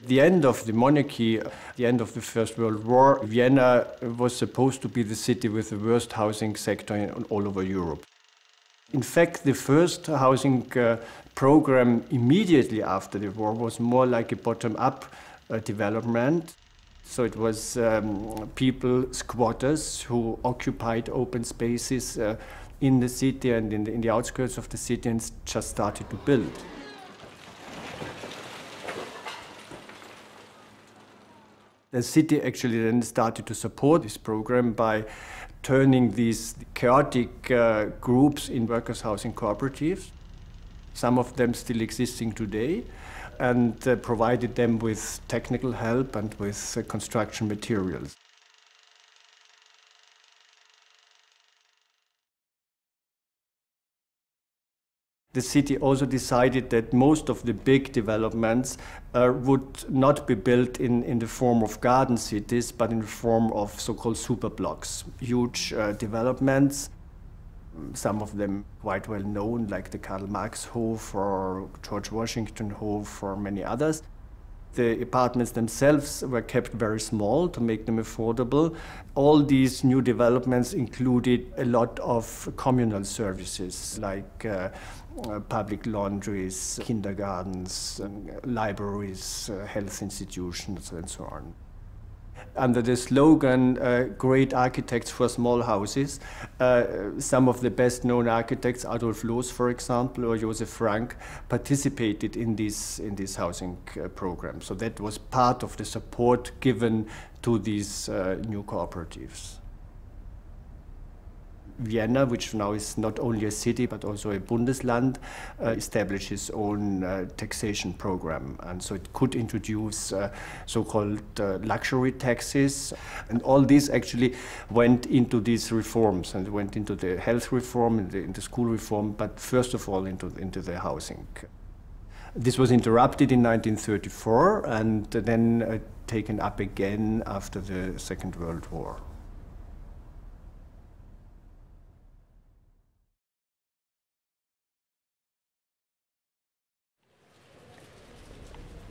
The end of the monarchy, the end of the First World War, Vienna was supposed to be the city with the worst housing sector all over Europe. In fact, the first housing program immediately after the war was more like a bottom-up development. So it was people, squatters, who occupied open spaces in the city and in the outskirts of the city and just started to build. The city actually then started to support this program by turning these chaotic groups in workers' housing cooperatives, some of them still existing today, and provided them with technical help and with construction materials. The city also decided that most of the big developments would not be built in the form of garden cities, but in the form of so-called superblocks, huge developments, some of them quite well known, like the Karl Marx Hof or George Washington Hof or many others. The apartments themselves were kept very small to make them affordable. All these new developments included a lot of communal services like public laundries, kindergartens, libraries, health institutions, and so on. Under the slogan, great architects for small houses, some of the best known architects, Adolf Loos, for example, or Josef Frank, participated in this housing program. So that was part of the support given to these new cooperatives. Vienna, which now is not only a city but also a Bundesland, established its own taxation program, and so it could introduce so-called luxury taxes, and all this actually went into these reforms, and went into the health reform, into school reform, but first of all into the housing. This was interrupted in 1934 and then taken up again after the Second World War.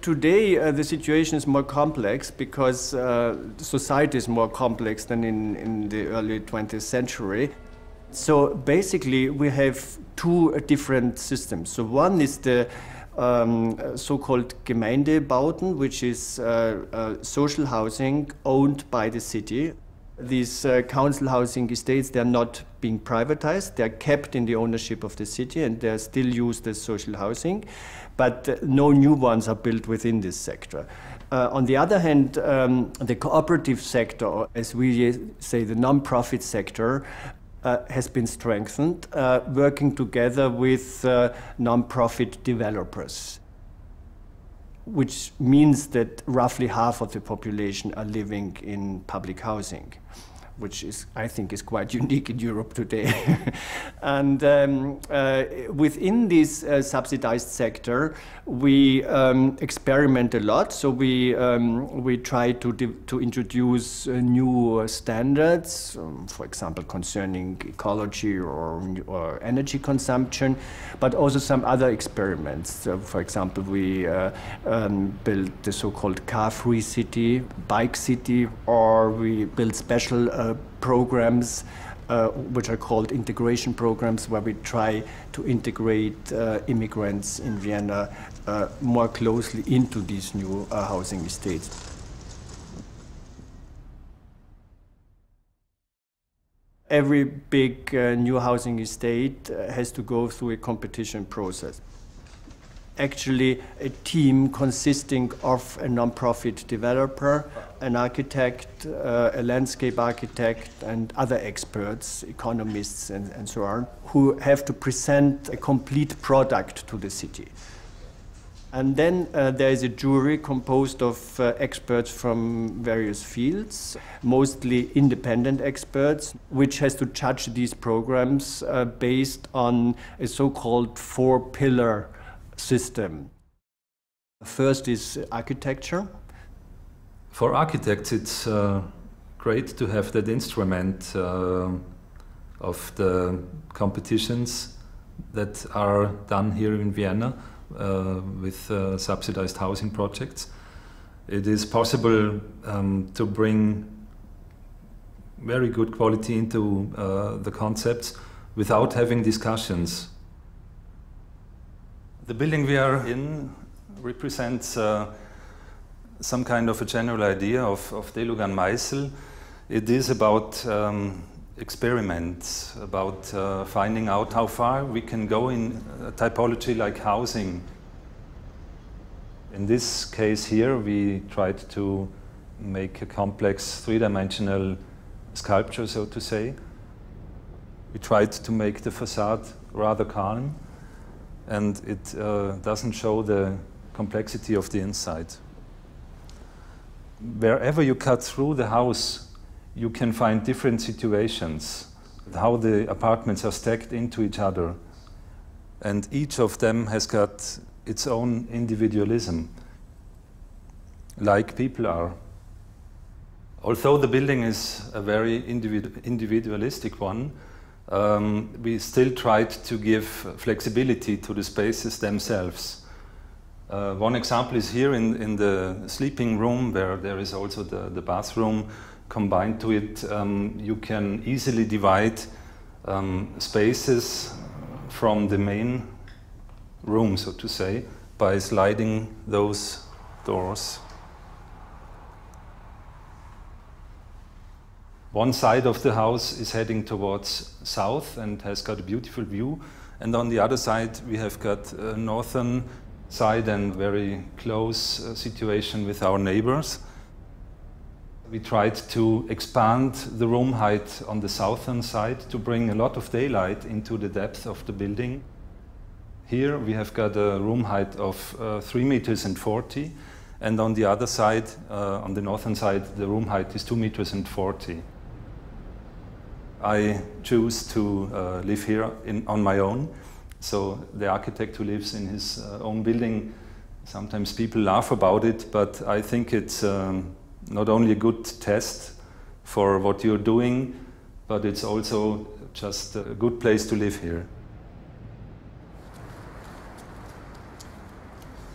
Today, the situation is more complex because society is more complex than in the early 20th century. So basically, we have two different systems. So one is the so-called Gemeindebauten, which is social housing owned by the city. These council housing estates, they are not being privatized. They are kept in the ownership of the city and they are still used as social housing, but no new ones are built within this sector. On the other hand, the cooperative sector, or as we say, the non-profit sector, has been strengthened, working together with non-profit developers, which means that roughly half of the population are living in public housing, which is, I think, is quite unique in Europe today. And within this subsidized sector, we experiment a lot. So we try to introduce new standards, for example, concerning ecology or energy consumption, but also some other experiments. So, for example, we built the so-called car-free city, bike city, or we built special programs which are called integration programs, where we try to integrate immigrants in Vienna more closely into these new housing estates. Every big new housing estate has to go through a competition process. Actually, a team consisting of a non-profit developer, an architect, a landscape architect, and other experts, economists, and so on, who have to present a complete product to the city. And then there is a jury composed of experts from various fields, mostly independent experts, which has to judge these programs based on a so-called four-pillar system. First is architecture. For architects, it's great to have that instrument of the competitions that are done here in Vienna with subsidized housing projects. it is possible to bring very good quality into the concepts without having discussions. The building we are in represents some kind of a general idea of Delugan Meißel. It is about experiments, about finding out how far we can go in a typology like housing. In this case here, we tried to make a complex three-dimensional sculpture, so to say. We tried to make the facade rather calm, and it doesn't show the complexity of the inside. Wherever you cut through the house, you can find different situations, how the apartments are stacked into each other. And each of them has got its own individualism, like people are. Although the building is a very individualistic one, we still tried to give flexibility to the spaces themselves. One example is here in the sleeping room, where there is also the bathroom combined to it. You can easily divide spaces from the main room, so to say, by sliding those doors. One side of the house is heading towards south and has got a beautiful view, and on the other side we have got a northern side and very close situation with our neighbors. We tried to expand the room height on the southern side to bring a lot of daylight into the depth of the building. Here we have got a room height of 3 meters and 40, and on the other side, on the northern side, the room height is 2 meters and 40. I choose to live here on my own. So the architect who lives in his own building, sometimes people laugh about it, but I think it's not only a good test for what you're doing, but it's also just a good place to live here.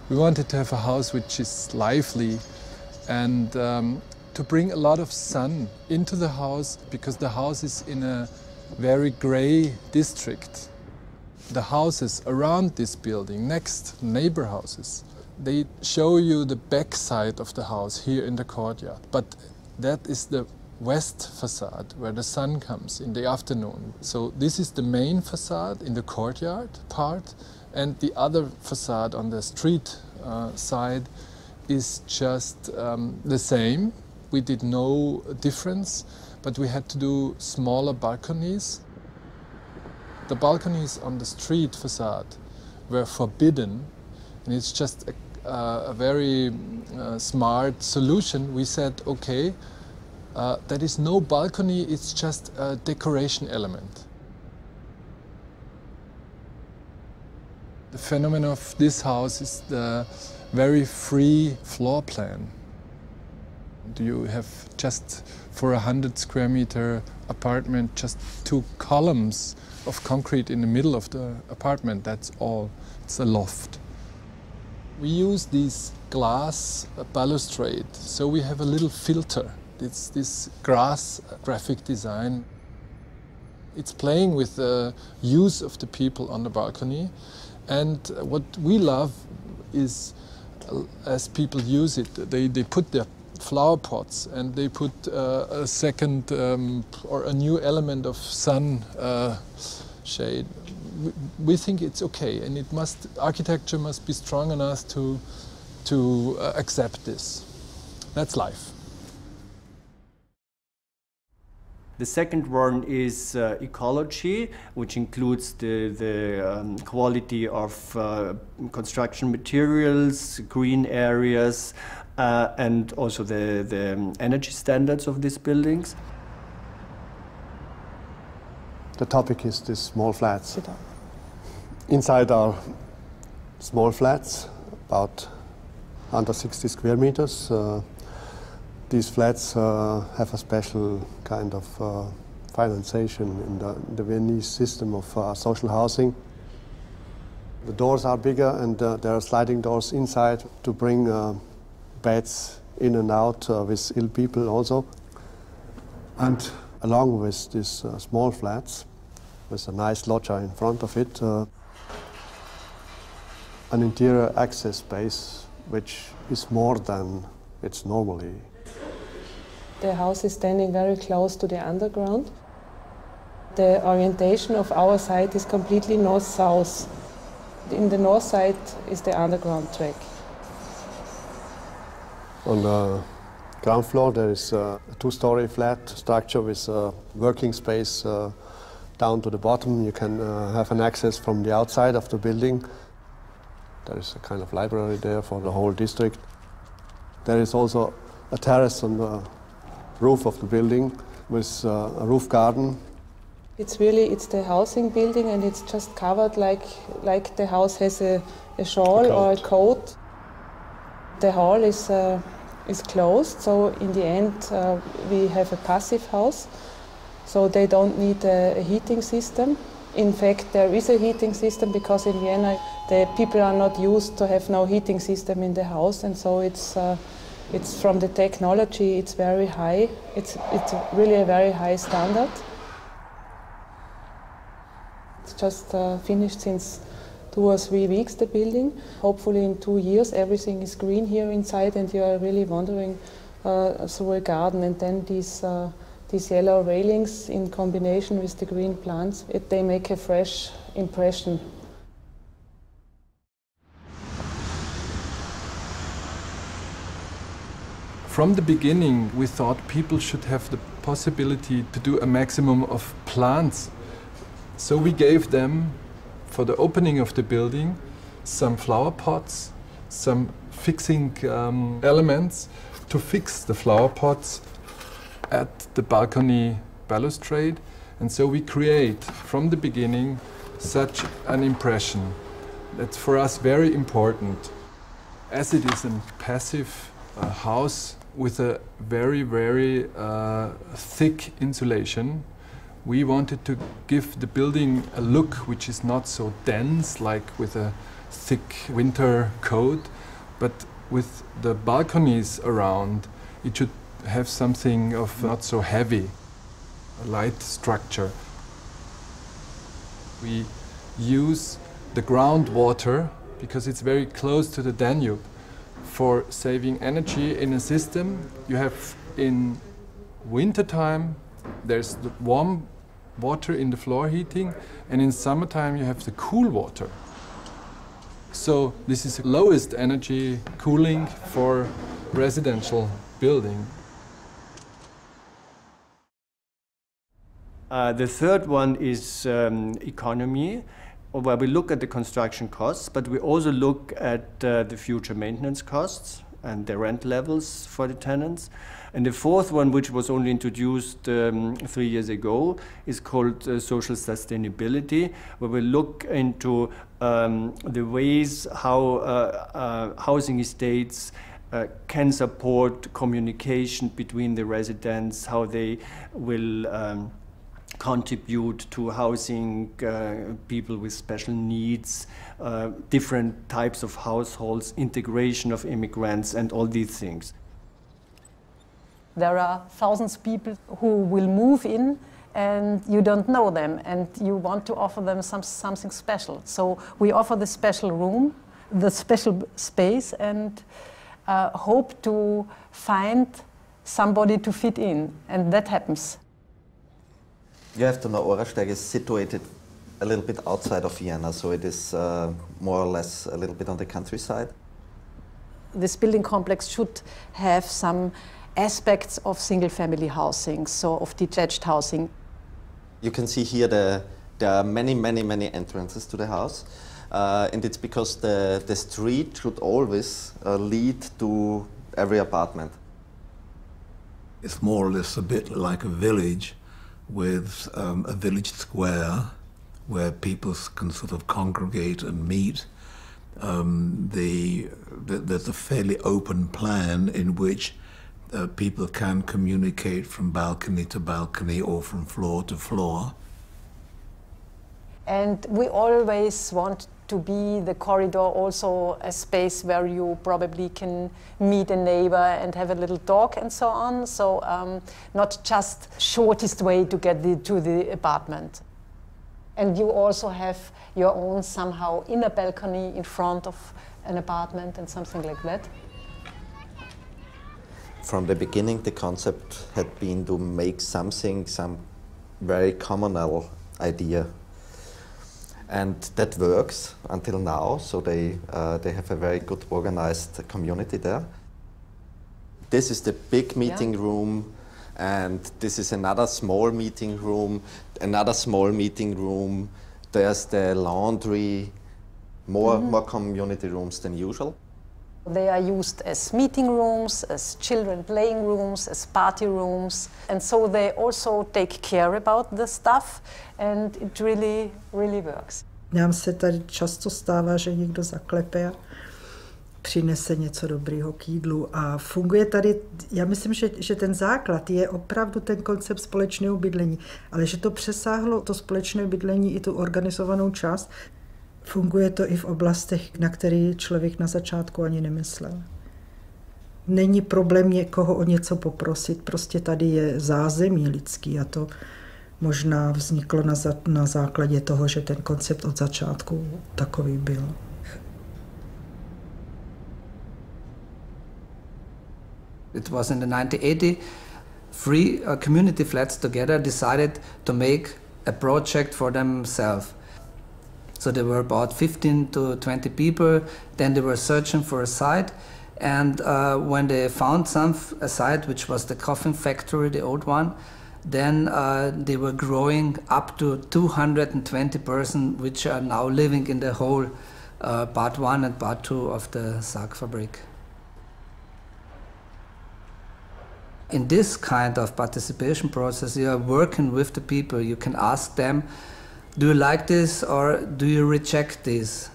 We wanted to have a house which is lively and to bring a lot of sun into the house, because the house is in a very gray district. The houses around this building, next neighbor houses, they show you the back side of the house here in the courtyard. But that is the west facade where the sun comes in the afternoon. So this is the main facade in the courtyard part, and the other facade on the street side is just the same. We did no difference, but we had to do smaller balconies. The balconies on the street facade were forbidden, and it's just a very smart solution. We said, okay, there is no balcony, it's just a decoration element. The phenomenon of this house is the very free floor plan. You have just for a 100 square meter apartment, just 2 columns of concrete in the middle of the apartment, that's all. It's a loft. We use these glass balustrade, so we have a little filter. It's this grass graphic design. It's playing with the use of the people on the balcony, and what we love is, as people use it, they put their flower pots and they put a second or a new element of sun shade. We think it's okay, and architecture must be strong enough to accept this. That's life. The second one is ecology, which includes the quality of construction materials, green areas, and also the energy standards of these buildings. The topic is the small flats. Inside are small flats, about under 60 square meters. These flats have a special kind of financing in the Viennese system of social housing. The doors are bigger, and there are sliding doors inside to bring beds in and out with ill people also. And along with these small flats, with a nice loggia in front of it, an interior access space which is more than it's normally. The house is standing very close to the underground. The orientation of our site is completely north-south. In the north side is the underground track. On the ground floor there is a two-story flat structure with a working space down to the bottom. You can have an access from the outside of the building. There is a kind of library there for the whole district. There is also a terrace on the roof of the building with a roof garden. It's the housing building, and it's just covered like the house has a shawl or a coat. The hall is closed, so in the end we have a passive house, so they don't need a heating system. In fact, there is a heating system because in Vienna the people are not used to have no heating system in the house, and so it's from the technology, it's very high. It's really a very high standard. It's just finished since 2 or 3 weeks, the building. Hopefully in 2 years everything is green here inside, and you are really wandering through a garden, and then these yellow railings in combination with the green plants, they make a fresh impression. From the beginning, we thought people should have the possibility to do a maximum of plants. So we gave them, for the opening of the building, some flower pots, some fixing elements to fix the flower pots at the balcony balustrade. And so we create, from the beginning, such an impression. That's for us very important. As it is a passive house with a very, very thick insulation, we wanted to give the building a look which is not so dense, like with a thick winter coat, but with the balconies around, it should have something of not so heavy, a light structure. We use the groundwater, because it's very close to the Danube, for saving energy in a system. You have in wintertime, there's the warm water in the floor heating, and in summertime you have the cool water. So this is the lowest energy cooling for residential building. The third one is economy, where we look at the construction costs, but we also look at the future maintenance costs and the rent levels for the tenants. And the fourth one, which was only introduced 3 years ago, is called social sustainability, where we look into the ways how housing estates can support communication between the residents, how they will contribute to housing people with special needs, different types of households, integration of immigrants, and all these things. There are thousands of people who will move in and you don't know them, and you want to offer them something special. So we offer the special room, the special space, and hope to find somebody to fit in, and that happens. You have to know Orasteg is situated a little bit outside of Vienna, so it is more or less a little bit on the countryside. This building complex should have some aspects of single-family housing, so of detached housing. You can see here there are many entrances to the house, and it's because the street should always lead to every apartment. It's more or less a bit like a village with a village square where people can sort of congregate and meet. There's a fairly open plan in which people can communicate from balcony to balcony or from floor to floor. And we always want to be the corridor also a space where you probably can meet a neighbor and have a little talk and so on. So not just shortest way to get to the apartment. And you also have your own somehow inner balcony in front of an apartment and something like that. From the beginning, the concept had been to make some very communal idea. And that works until now, so they have a very good organized community there. This is the big meeting room, and this is another small meeting room, another small meeting room. There's the laundry, more community rooms than usual. They are used as meeting rooms, as children playing rooms, as party rooms. And so they also take care about the stuff, and it really, really works. Nám se tady často stává, že někdo zaklepe a přinese něco dobrýho k jídlu a funguje tady, já myslím, že ten základ je opravdu ten koncept společného bydlení, ale že to přesáhlo to společné bydlení i tu organizovanou část. Funguje to i v oblastech, na které člověk na začátku ani nemyslel. Není problém někoho o něco poprosit, prostě tady je zázemí lidský a to možná vzniklo na základě toho, že ten koncept od začátku takový byl. It was in the 1980, three community flats together decided to make a project for themselves. So there were about 15 to 20 people, then they were searching for a site, and when they found a site which was the coffin factory, the old one, then they were growing up to 220 persons, which are now living in the whole part 1 and part 2 of the Sargfabrik. In this kind of participation process, you are working with the people. You can ask them, do you like this or do you reject this?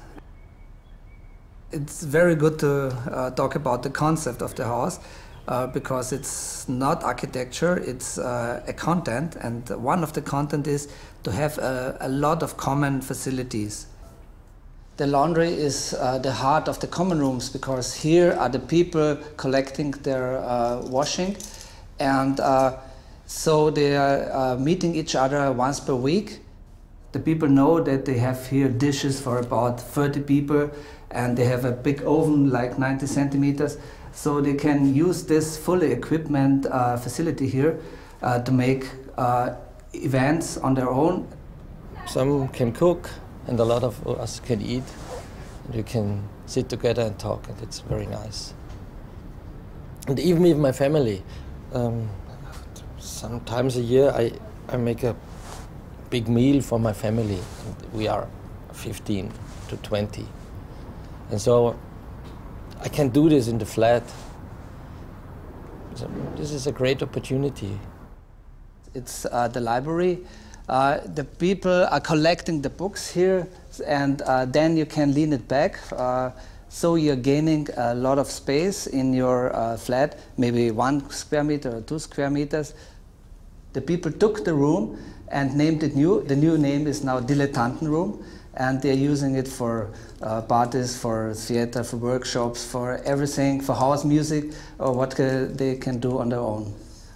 It's very good to talk about the concept of the house because it's not architecture, it's a content, and one of the content is to have a lot of common facilities. The laundry is the heart of the common rooms because here are the people collecting their washing, and so they are meeting each other once per week. The people know that they have here dishes for about 30 people, and they have a big oven like 90 centimeters, so they can use this fully equipment facility here to make events on their own. Some can cook and a lot of us can eat. You can sit together and talk, and it's very nice. And even with my family, sometimes a year I make a big meal for my family. And we are 15 to 20. And so I can do this in the flat. So this is a great opportunity. It's the library. The people are collecting the books here, and then you can lean it back. So you're gaining a lot of space in your flat, maybe 1 square meter or 2 square meters. The people took the room and named it new. The new name is now Dilettantenroom, and they're using it for parties, for theater, for workshops, for everything, for house music, or what they can do on their own.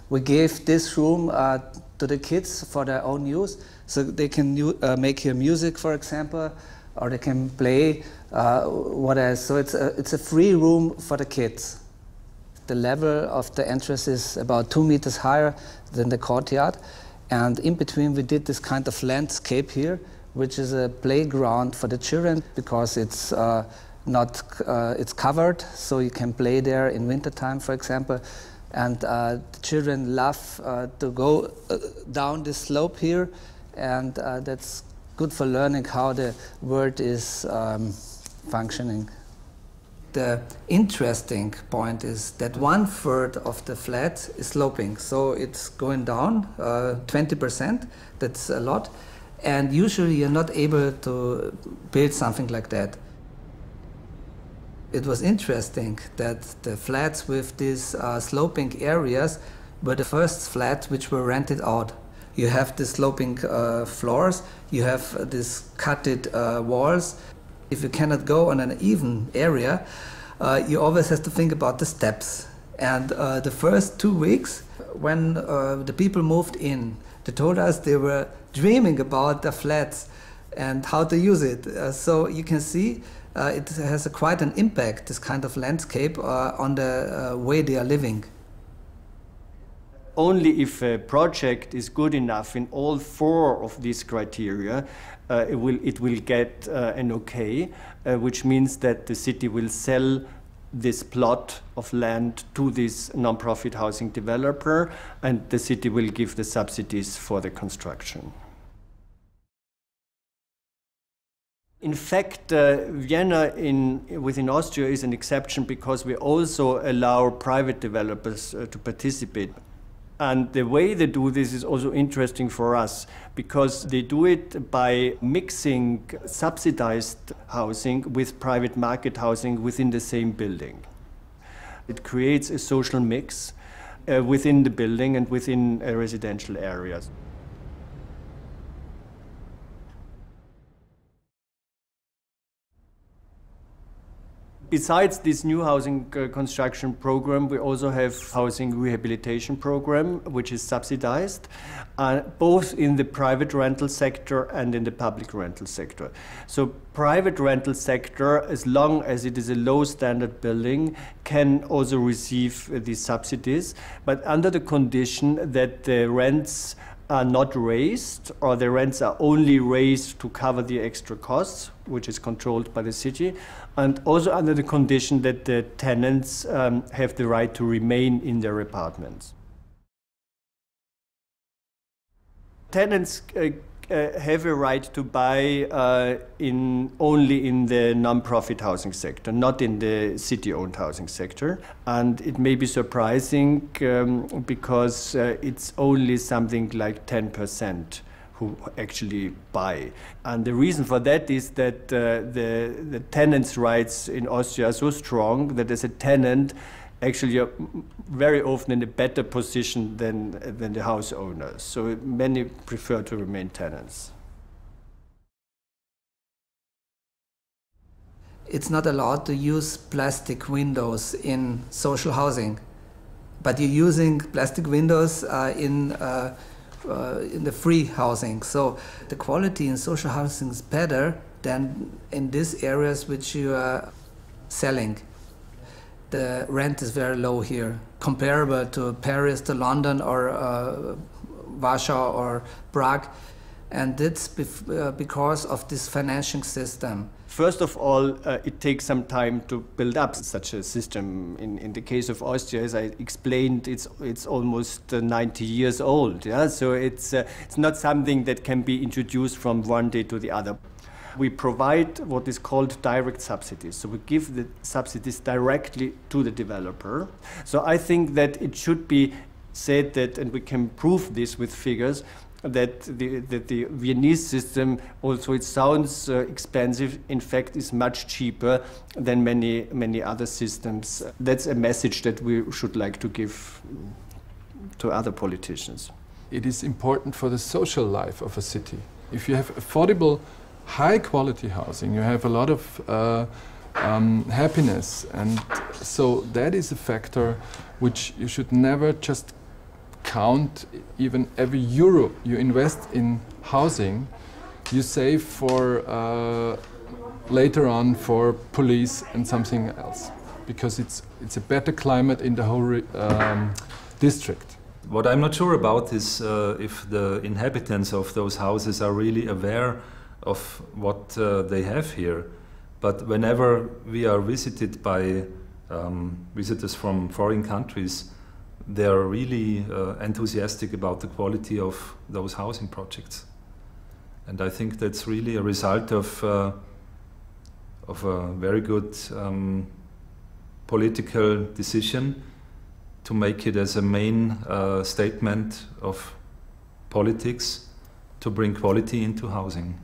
We gave this room to the kids for their own use, so they can make here music, for example, or they can play what else. So it's a free room for the kids. The level of the entrance is about 2 meters higher than the courtyard, and in between we did this kind of landscape here, which is a playground for the children because it's it's covered, so you can play there in wintertime, for example. And the children love to go down this slope here, and that's good for learning how the world is functioning. The interesting point is that 1/3 of the flat is sloping, so it's going down 20%, that's a lot, and usually you're not able to build something like that. It was interesting that the flats with these sloping areas were the first flats which were rented out. You have the sloping floors, you have these cutted walls. If you cannot go on an even area, you always have to think about the steps. And the first 2 weeks, when the people moved in, they told us they were dreaming about the flats and how to use it. So you can see it has quite an impact, this kind of landscape, on the way they are living. Only if a project is good enough in all 4 of these criteria, it will get an okay, which means that the city will sell this plot of land to this non-profit housing developer, and the city will give the subsidies for the construction. In fact, Vienna within Austria is an exception because we also allow private developers to participate. And the way they do this is also interesting for us because they do it by mixing subsidized housing with private market housing within the same building. It creates a social mix within the building and within residential areas. Besides this new housing construction program, we also have housing rehabilitation program, which is subsidized, both in the private rental sector and in the public rental sector. So private rental sector, as long as it is a low standard building, can also receive these subsidies, but under the condition that the rents are not raised, or the rents are only raised to cover the extra costs, which is controlled by the city, and also under the condition that the tenants have the right to remain in their apartments. Tenants have a right to buy only in the non-profit housing sector, not in the city-owned housing sector. And it may be surprising because it's only something like 10% who actually buy. And the reason for that is that the tenants' rights in Austria are so strong that as a tenant, actually you're very often in a better position than the house owners. So many prefer to remain tenants. It's not allowed to use plastic windows in social housing, but you're using plastic windows in the free housing. So the quality in social housing is better than in these areas which you are selling. The rent is very low here, comparable to Paris, to London, or Warsaw, or Prague, and it's because of this financing system. First of all, it takes some time to build up such a system. In the case of Austria, as I explained, it's almost 90 years old. Yeah? So it's not something that can be introduced from one day to the other. We provide what is called direct subsidies. So we give the subsidies directly to the developer. So I think that it should be said that, and we can prove this with figures, that the Viennese system, also it sounds expensive, in fact is much cheaper than many other systems. That's a message that we should like to give to other politicians. It is important for the social life of a city. If you have affordable, high-quality housing, you have a lot of happiness, and so that is a factor which you should never just count. Even every euro you invest in housing, you save for later on for police and something else, because it's a better climate in the whole district. What I'm not sure about is if the inhabitants of those houses are really aware of what they have here. But whenever we are visited by visitors from foreign countries, they are really enthusiastic about the quality of those housing projects. And I think that's really a result of a very good political decision to make it as a main statement of politics to bring quality into housing.